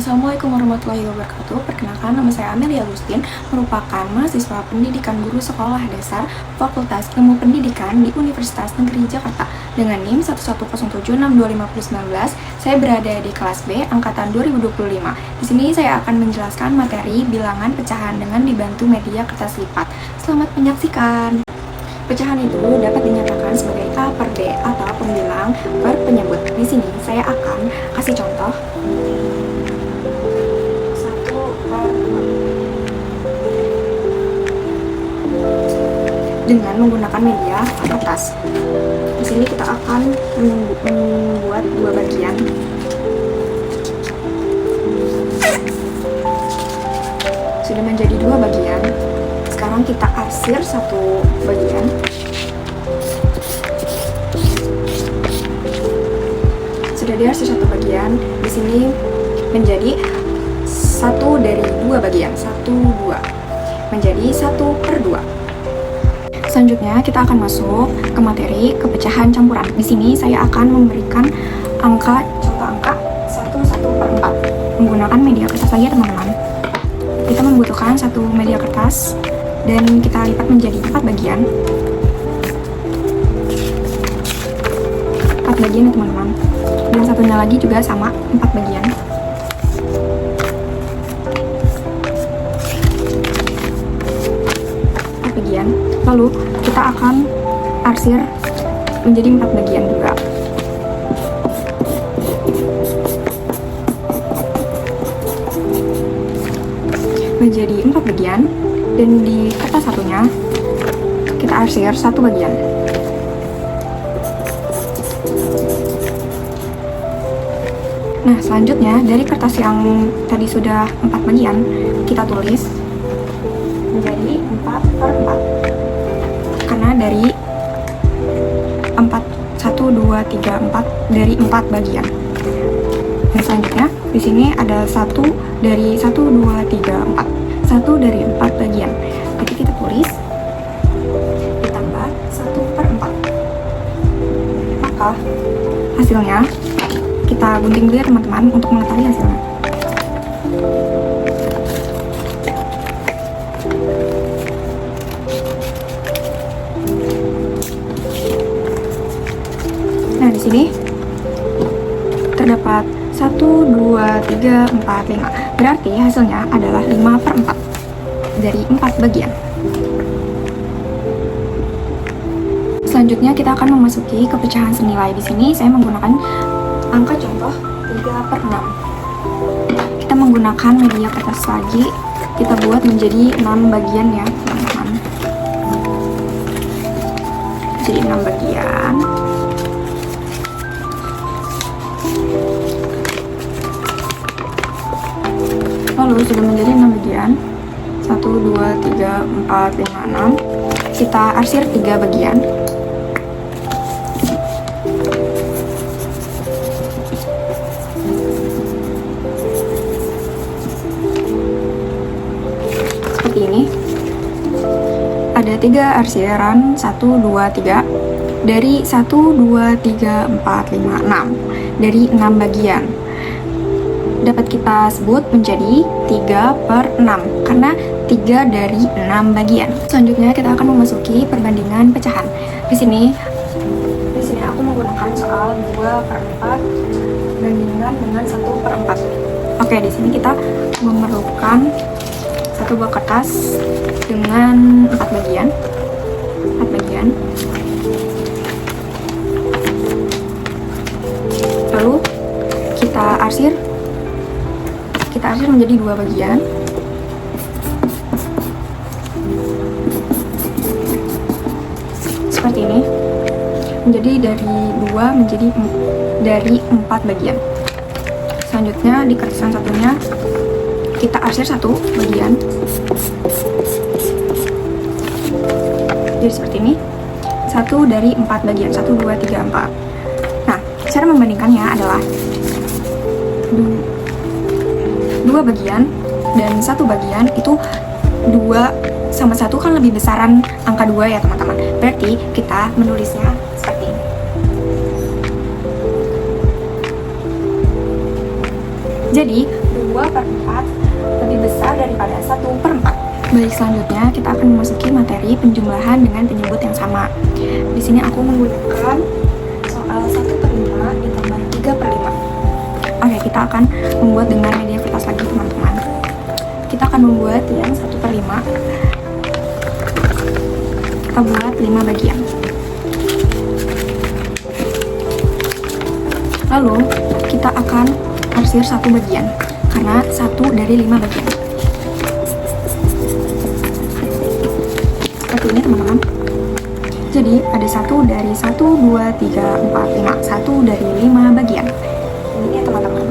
Assalamualaikum warahmatullahi wabarakatuh. Perkenalkan, nama saya Amelia Agustin, merupakan mahasiswa pendidikan guru sekolah dasar Fakultas Ilmu Pendidikan di Universitas Negeri Jakarta dengan NIM 110762519. Saya berada di kelas B angkatan 2025. Di sini saya akan menjelaskan materi bilangan pecahan dengan dibantu media kertas lipat. Selamat menyaksikan. Pecahan itu dapat dinyatakan sebagai A per B atau pembilang per penyebut. Di sini saya akan kasih contoh. 1/4 dengan menggunakan media kertas. Di sini kita akan membuat dua bagian. Sudah menjadi dua bagian. Sekarang kita arsir satu bagian. Sudah diarsir satu bagian. Di sini menjadi 1 dari 2 bagian, 1, 2 menjadi 1/2. Selanjutnya kita akan masuk ke materi kepecahan campuran. Di sini saya akan memberikan contoh angka 1/4 menggunakan media kertas lagi ya teman-teman. Kita membutuhkan satu media kertas dan kita lipat menjadi 4 bagian. 4 bagian ya teman-teman. Dan satunya lagi juga sama, 4 bagian. Lalu kita akan arsir menjadi 4 bagian juga. Menjadi 4 bagian, dan di kertas satunya kita arsir 1 bagian. Nah, selanjutnya dari kertas yang tadi sudah 4 bagian, kita tulis menjadi 4/4. Karena dari 4, 1, 2, 3, 4 dari 4 bagian. Dan selanjutnya di sini ada 1 dari 1, 2, 3, 4. 1 dari 4 bagian. Jadi kita tulis ditambah 1/4. Maka hasilnya kita gunting dulu ya teman-teman untuk mengetahui hasilnya. Nah, di sini terdapat 1, 2, 3, 4, 5. Berarti hasilnya adalah 5/4 dari 4 bagian. Selanjutnya kita akan memasuki kepecahan senilai. Di sini saya menggunakan angka contoh 3/6. Kita menggunakan media kertas lagi. Kita buat menjadi 6 bagian ya, teman-teman. Jadi 6 bagian. Lalu sudah menjadi 6 bagian. 1, 2, 3, 4, 5, 6. Kita arsir 3 bagian. Seperti ini. Ada 3 arsiran, 1, 2, 3. Dari 1, 2, 3, 4, 5, 6. Dari 6 bagian. Dapat kita sebut menjadi 3/6 karena 3 dari 6 bagian. Selanjutnya kita akan memasuki perbandingan pecahan. Di sini aku menggunakan soal 2/4 bandingkan dengan 1/4. Oke, di sini kita memerlukan satu buah kertas dengan 4 bagian. 4 bagian. Lalu kita arsir menjadi 2 bagian. Seperti ini. Menjadi dari 2 menjadi dari 4 bagian. Selanjutnya di kertas yang satunya kita arsir 1 bagian. Jadi seperti ini. 1 dari 4 bagian. 1, 2, 3, 4. Nah, cara membandingkannya adalah 2 bagian dan 1 bagian itu 2 sama 1 kan lebih besaran angka 2 ya teman-teman. Berarti kita menulisnya seperti ini. Jadi 2 2/4 lebih besar daripada 1/4. Baik, selanjutnya kita akan memasuki materi penjumlahan dengan penyebut yang sama. Di sini aku menggunakan soal 1/5 ditambah 3/5. Oke, kita akan membuat dengan media kertas lagi, teman-teman. Kita akan membuat yang 1/5. Kita buat 5 bagian. Lalu kita akan arsir 1 bagian, karena 1 dari 5 bagian. Seperti ini, teman-teman. Jadi ada 1 dari 1, 2, 3, 4, 5. 1 dari 5 bagian. Ini ya, teman-teman.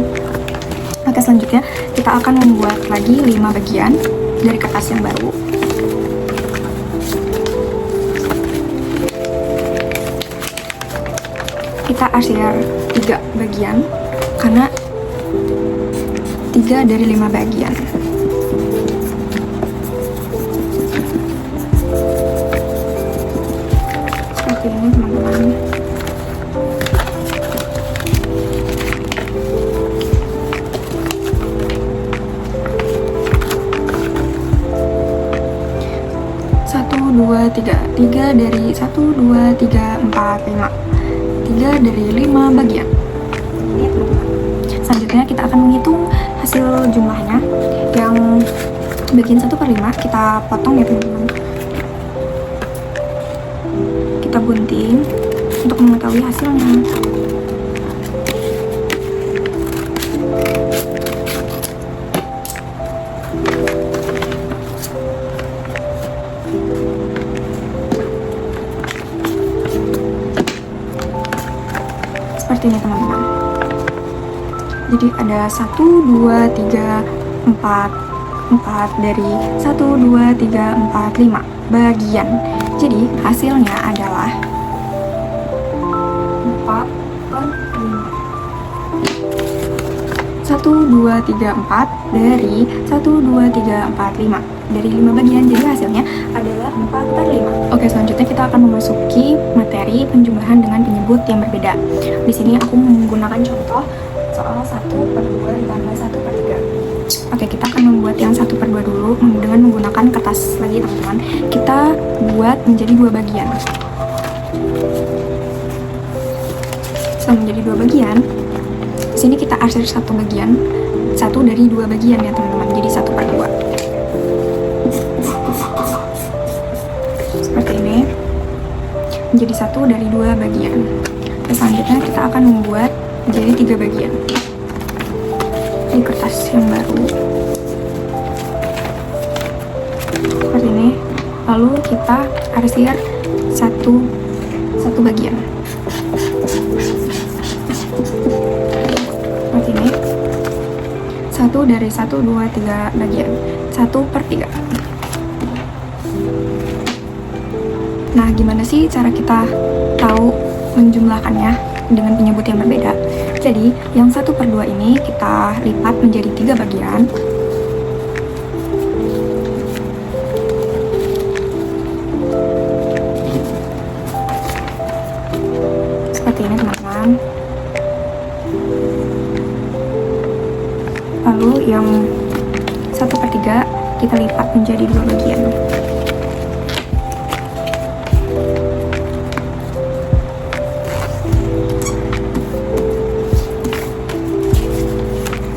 Oke, selanjutnya kita akan membuat lagi 5 bagian dari kertas yang baru. Kita arsir 3 bagian, karena 3 dari 5 bagian. Seperti ini, teman-teman. Satu, dua, tiga. 3 dari 1, 2, 3, 4, 5. 3 dari 5 bagian. Ini, teman-teman. Selanjutnya kita akan menghitung hasil jumlahnya. Yang bagian 1/5 kita potong ya, teman-teman. Kita gunting untuk mengetahui hasilnya. Seperti ini, teman-teman. Jadi ada 1, 2, 3, 4 dari 1, 2, 3, 4, 5 bagian. Jadi hasilnya adalah 4/5. 1, 2, 3, 4 dari 1, 2, 3, 4, 5 dari 5 bagian. Jadi hasilnya adalah 4/5. Oke, selanjutnya kita akan memasuki materi penjumlahan dengan penyebut yang berbeda. Di sini aku menggunakan contoh soal 1/2 ditambah 1/3. Oke, kita akan membuat yang 1/2 dulu dengan menggunakan kertas lagi, teman-teman. Kita buat menjadi 2 bagian. Setelah menjadi 2 bagian, di sini kita arsir 1 bagian, 1 dari 2 bagian ya, teman-teman. Jadi 1/2. Seperti ini. Menjadi 1 dari 2 bagian. Dan selanjutnya kita akan membuat menjadi 3 bagian di kertas yang baru. Seperti ini. Lalu kita arsir satu bagian. Seperti ini. 1 dari 1, 2, 3 bagian. 1/3. Nah, gimana sih cara kita tahu menjumlahkannya dengan penyebut yang berbeda? Jadi, yang 1/2 ini kita lipat menjadi 3 bagian. Seperti ini, teman-teman. Lalu yang 1/3 kita lipat menjadi 2 bagian.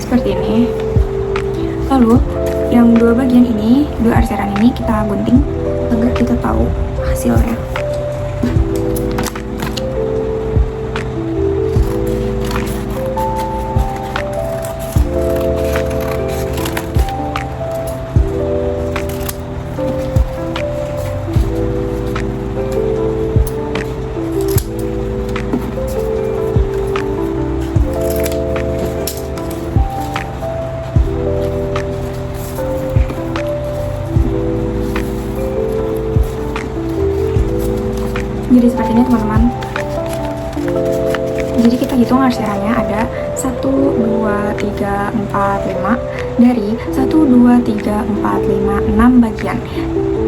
Seperti ini. Lalu yang 2 bagian ini, 2 arsiran ini kita gunting agar kita tahu hasilnya. Jadi seperti ini, teman-teman. Jadi kita hitung arsirannya ada 1, 2, 3, 4, 5 dari 1, 2, 3, 4, 5, 6 bagian.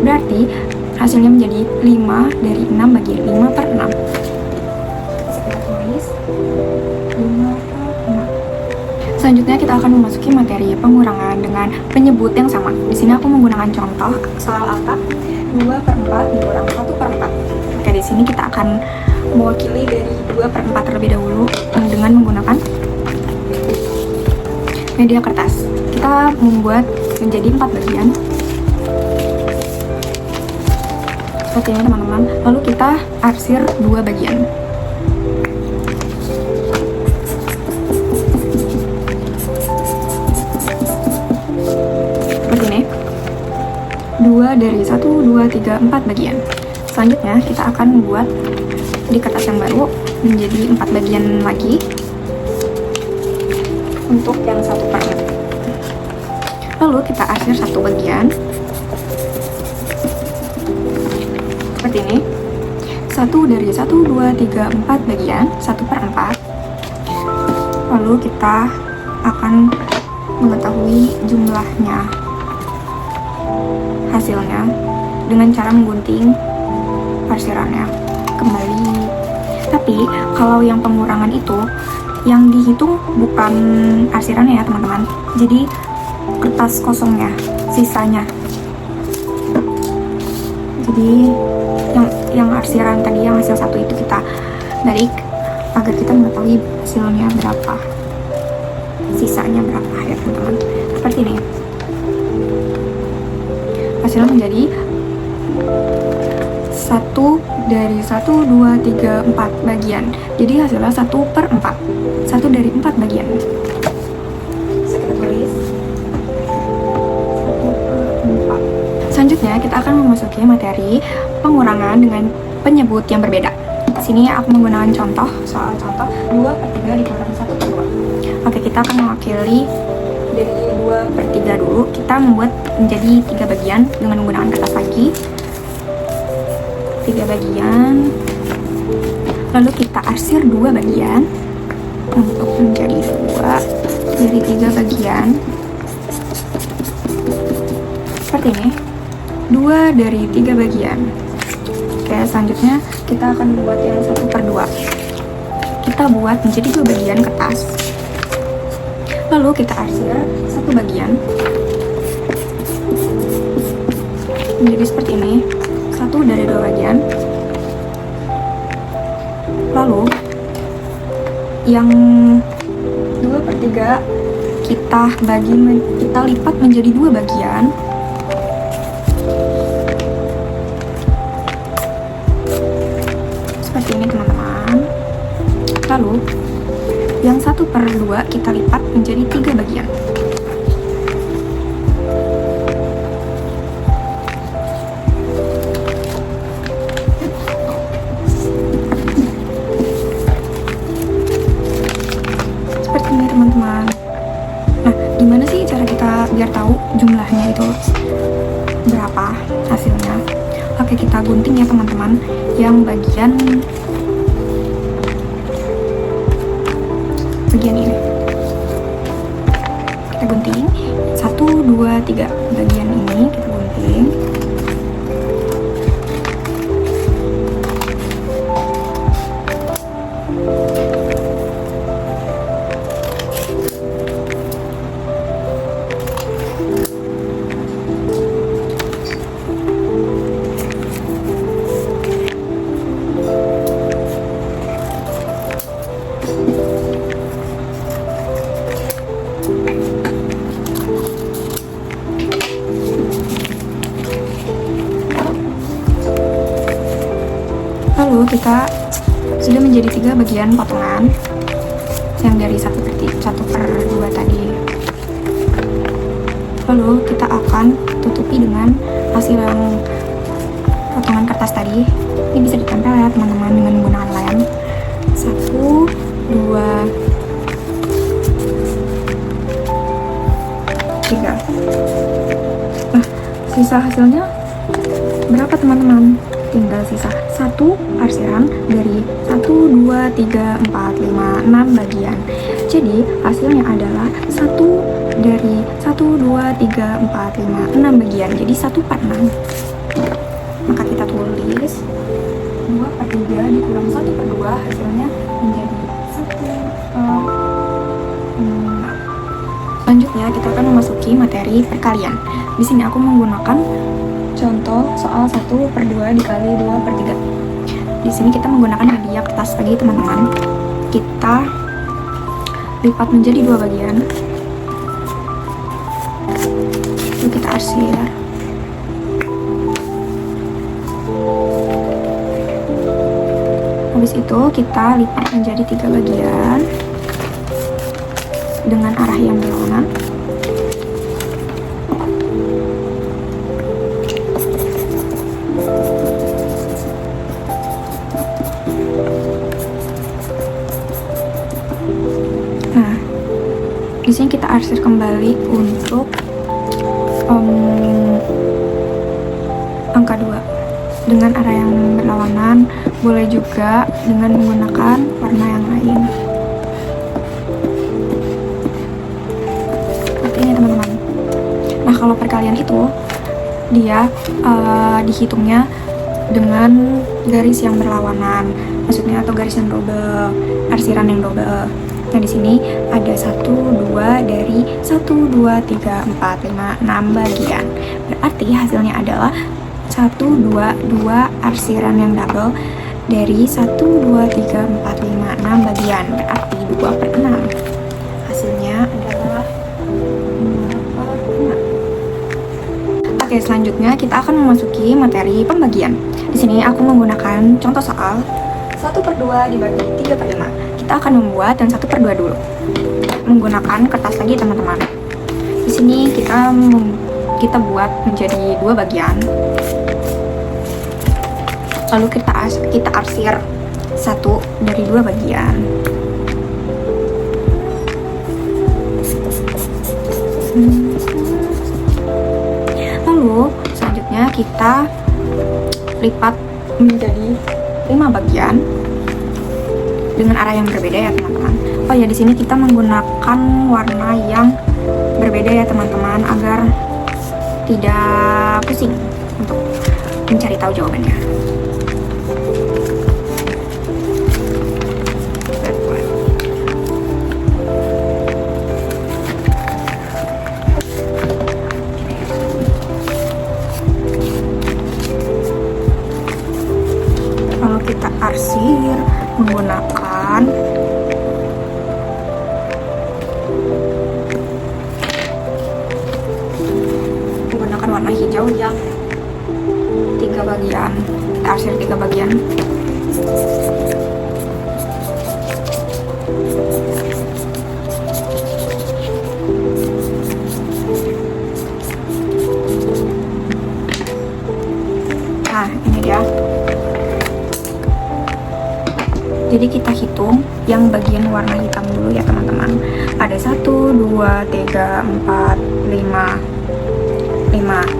Berarti hasilnya menjadi 5 dari 6 bagian. 5/6. Bisa kita tulis 5/6. Selanjutnya kita akan memasuki materi pengurangan dengan penyebut yang sama. Di sini aku menggunakan contoh soal angka 2/4 dikurang 1/4. Oke, di sini kita akan mewakili dari 2/4 terlebih dahulu dengan menggunakan media kertas. Kita membuat menjadi 4 bagian. Seperti ini teman-teman. Lalu kita arsir 2 bagian. Seperti ini. 2 dari 1, 2, 3, 4 bagian. Selanjutnya kita akan membuat di kertas yang baru menjadi 4 bagian lagi untuk yang 1/4. Lalu kita arsir 1 bagian seperti ini. 1 dari 1, 2, 3, 4 bagian 1/4. Lalu kita akan mengetahui jumlahnya, hasilnya dengan cara menggunting arsirannya kembali. Tapi kalau yang pengurangan itu yang dihitung bukan arsirannya ya teman-teman, jadi kertas kosongnya, sisanya. Jadi yang arsiran tadi, yang hasil 1 itu kita balik agar kita mengetahui hasilnya berapa, sisanya berapa ya teman-teman. Seperti ini. Hasilnya menjadi 1 dari 1, 2, 3, 4 bagian. Jadi hasilnya 1/4. 1 dari 4 bagian. Kita tulis 1/4. Selanjutnya kita akan memasuki materi pengurangan dengan penyebut yang berbeda. Di sini aku menggunakan contoh, soal contoh 2/3 dikurang 1/2. Oke, kita akan mewakili dari 2/3 dulu. Kita membuat menjadi 3 bagian dengan menggunakan kertas lagi. 3 bagian, lalu kita arsir 2 bagian untuk menjadi 2 dari 3 bagian seperti ini. 2 dari 3 bagian. Oke, selanjutnya kita akan membuat yang 1/2. Kita buat menjadi 2 bagian kertas, lalu kita arsir 1 bagian menjadi seperti ini. 1 dari 2 bagian. Lalu yang 2/3 kita lipat menjadi 2 bagian. Seperti ini teman-teman. Lalu yang 1/2 kita lipat menjadi 3 bagian. Teman-teman. Nah, gimana sih cara kita biar tahu jumlahnya itu berapa hasilnya? Oke, kita gunting ya teman-teman. Yang bagian ini kita gunting 1, 2, 3 bagian ini kita gunting. Lalu kita sudah menjadi 3 bagian potongan yang dari 1/2 tadi. Lalu kita akan tutupi dengan hasil yang potongan kertas tadi. Ini bisa ditempel ya teman-teman dengan menggunakan lem. 1, 2, 3. Nah, sisa hasilnya berapa teman-teman? Tinggal sisa 1 arsiran dari 1, 2, 3, 4, 5, 6 bagian. Jadi hasilnya adalah 1 dari 1, 2, 3, 4, 5, 6 bagian. Jadi 1/6. Maka kita tulis 2/3 dikurang 1/2, hasilnya menjadi 1/6. kita akan memasuki materi perkalian. Di sini aku menggunakan contoh soal 1/2 dikali 2/3. Di sini kita menggunakan media kertas lagi teman-teman. Kita lipat menjadi 2 bagian. Lalu kita arsir. Habis itu kita lipat menjadi 3 bagian dengan arah yang berlawanan. Nah, di sini kita arsir kembali untuk angka 2 dengan arah yang berlawanan. Boleh juga dengan menggunakan warna yang lain. Seperti ini teman-teman. Nah, kalau perkalian itu dia dihitungnya dengan garis yang berlawanan, maksudnya atau garis yang double, arsiran yang double. Nah, di sini ada 1, 2 dari 1, 2, 3, 4, 5, 6 bagian. Berarti hasilnya adalah 1, 2, 2 arsiran yang double dari 1, 2, 3, 4, 5, 6 bagian. Berarti 2/6. Hasilnya adalah 2/6. Oke, selanjutnya kita akan memasuki materi pembagian. Di sini aku menggunakan contoh soal 1/2 dibagi 3/5. Kita akan membuat yang 1/2 dulu. Menggunakan kertas lagi teman-teman. Di sini kita buat menjadi 2 bagian. Lalu kita arsir 1 dari 2 bagian. Lalu selanjutnya kita lipat menjadi 5 bagian dengan arah yang berbeda ya teman-teman. Oh ya, di sini kita menggunakan warna yang berbeda ya teman-teman agar tidak pusing untuk mencari tahu jawabannya. Kalau kita arsir menggunakan warna hijau yang 3 bagian. Kita arsir 3 bagian. Nah, ini dia. Jadi kita hitung yang bagian warna hitam dulu ya teman-teman. Ada 1, 2, 3, 4, 5.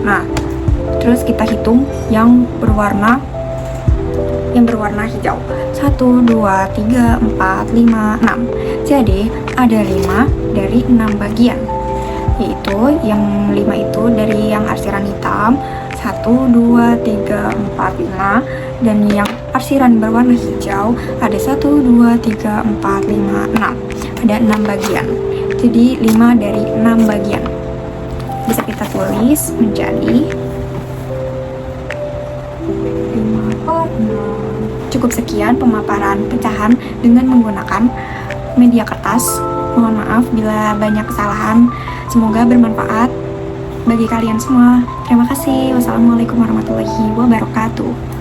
Nah, terus kita hitung yang berwarna hijau. 1, 2, 3, 4, 5, 6. Jadi ada 5 dari 6 bagian. Yaitu yang 5 itu dari yang arsiran hitam. 1, 2, 3, 4, 5. Dan yang arsiran berwarna hijau ada 1, 2, 3, 4, 5, 6. Ada 6 bagian. Jadi 5 dari 6 bagian. Bisa kita tulis menjadi 5/6. Cukup sekian pemaparan pecahan dengan menggunakan media kertas. Mohon maaf bila banyak kesalahan. Semoga bermanfaat bagi kalian semua. Terima kasih. Wassalamualaikum warahmatullahi wabarakatuh.